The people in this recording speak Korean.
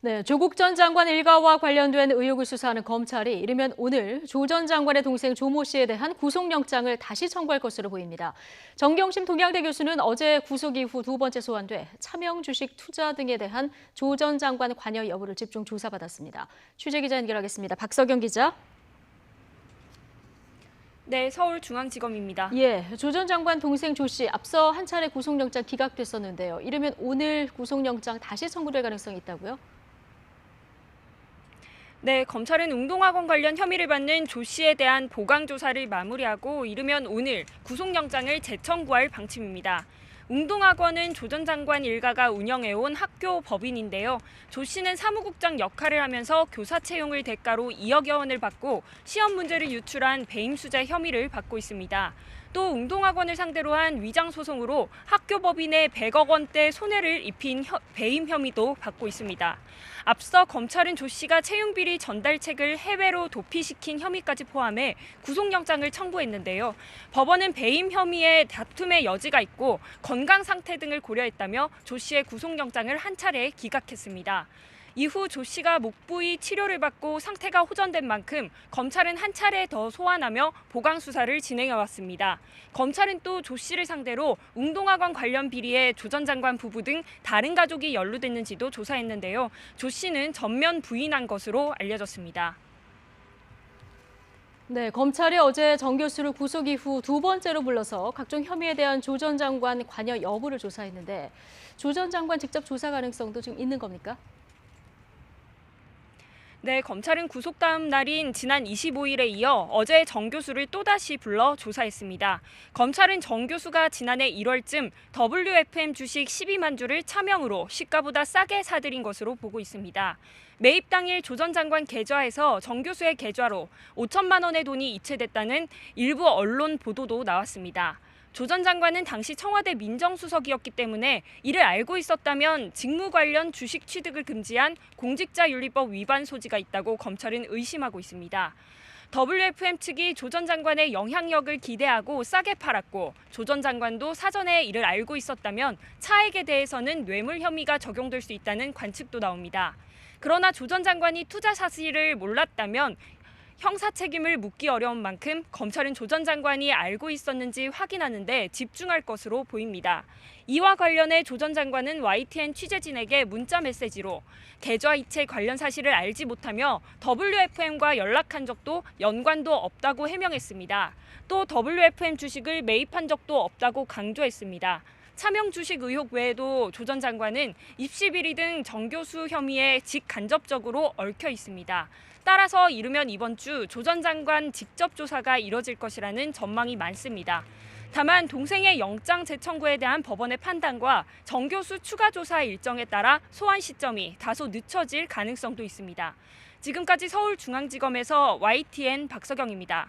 네, 조국 전 장관 일가와 관련된 의혹을 수사하는 검찰이 이르면 오늘 조 전 장관의 동생 조모 씨에 대한 구속영장을 다시 청구할 것으로 보입니다. 정경심 동양대 교수는 어제 구속 이후 두 번째 소환돼 차명 주식 투자 등에 대한 조 전 장관 관여 여부를 집중 조사받았습니다. 취재기자 연결하겠습니다. 박석영 기자. 네, 서울중앙지검입니다. 조 전 장관 동생 조 씨 앞서 한 차례 구속영장 기각됐었는데요. 이르면 오늘 구속영장 다시 청구될 가능성이 있다고요? 네, 검찰은 웅동학원 관련 혐의를 받는 조 씨에 대한 보강 조사를 마무리하고 이르면 오늘 구속영장을 재청구할 방침입니다. 웅동학원은 조 전 장관 일가가 운영해온 학교 법인인데요. 조 씨는 사무국장 역할을 하면서 교사 채용을 대가로 2억여 원을 받고 시험 문제를 유출한 배임수재 혐의를 받고 있습니다. 또 웅동학원을 상대로 한 위장 소송으로 학교 법인에 100억 원대 손해를 입힌 배임 혐의도 받고 있습니다. 앞서 검찰은 조 씨가 채용비리 전달책을 해외로 도피시킨 혐의까지 포함해 구속영장을 청구했는데요. 법원은 배임 혐의에 다툼의 여지가 있고 건강 상태 등을 고려했다며 조 씨의 구속영장을 한 차례 기각했습니다. 이후 조 씨가 목 부위 치료를 받고 상태가 호전된 만큼 검찰은 한 차례 더 소환하며 보강 수사를 진행해왔습니다. 검찰은 또 조 씨를 상대로 웅동학원 관련 비리에 조 전 장관 부부 등 다른 가족이 연루됐는지도 조사했는데요. 조 씨는 전면 부인한 것으로 알려졌습니다. 네, 검찰이 어제 정 교수를 구속 이후 두 번째로 불러서 각종 혐의에 대한 조 전 장관 관여 여부를 조사했는데 조 전 장관 직접 조사 가능성도 지금 있는 겁니까? 네, 검찰은 구속 다음 날인 지난 25일에 이어 어제 정 교수를 또다시 불러 조사했습니다. 검찰은 정 교수가 지난해 1월쯤 WFM 주식 12만 주를 차명으로 시가보다 싸게 사들인 것으로 보고 있습니다. 매입 당일 조 전 장관 계좌에서 정 교수의 계좌로 5천만 원의 돈이 이체됐다는 일부 언론 보도도 나왔습니다. 조 전 장관은 당시 청와대 민정수석이었기 때문에 이를 알고 있었다면 직무 관련 주식 취득을 금지한 공직자윤리법 위반 소지가 있다고 검찰은 의심하고 있습니다. WFM 측이 조 전 장관의 영향력을 기대하고 싸게 팔았고 조 전 장관도 사전에 이를 알고 있었다면 차액에 대해서는 뇌물 혐의가 적용될 수 있다는 관측도 나옵니다. 그러나 조 전 장관이 투자 사실을 몰랐다면 형사 책임을 묻기 어려운 만큼 검찰은 조 전 장관이 알고 있었는지 확인하는 데 집중할 것으로 보입니다. 이와 관련해 조 전 장관은 YTN 취재진에게 문자 메시지로 계좌 이체 관련 사실을 알지 못하며 WFM과 연락한 적도 연관도 없다고 해명했습니다. 또 WFM 주식을 매입한 적도 없다고 강조했습니다. 차명 주식 의혹 외에도 조 전 장관은 입시 비리 등 정 교수 혐의에 직간접적으로 얽혀 있습니다. 따라서 이르면 이번 주 조 전 장관 직접 조사가 이뤄질 것이라는 전망이 많습니다. 다만 동생의 영장 재청구에 대한 법원의 판단과 정 교수 추가 조사 일정에 따라 소환 시점이 다소 늦춰질 가능성도 있습니다. 지금까지 서울중앙지검에서 YTN 박석영입니다.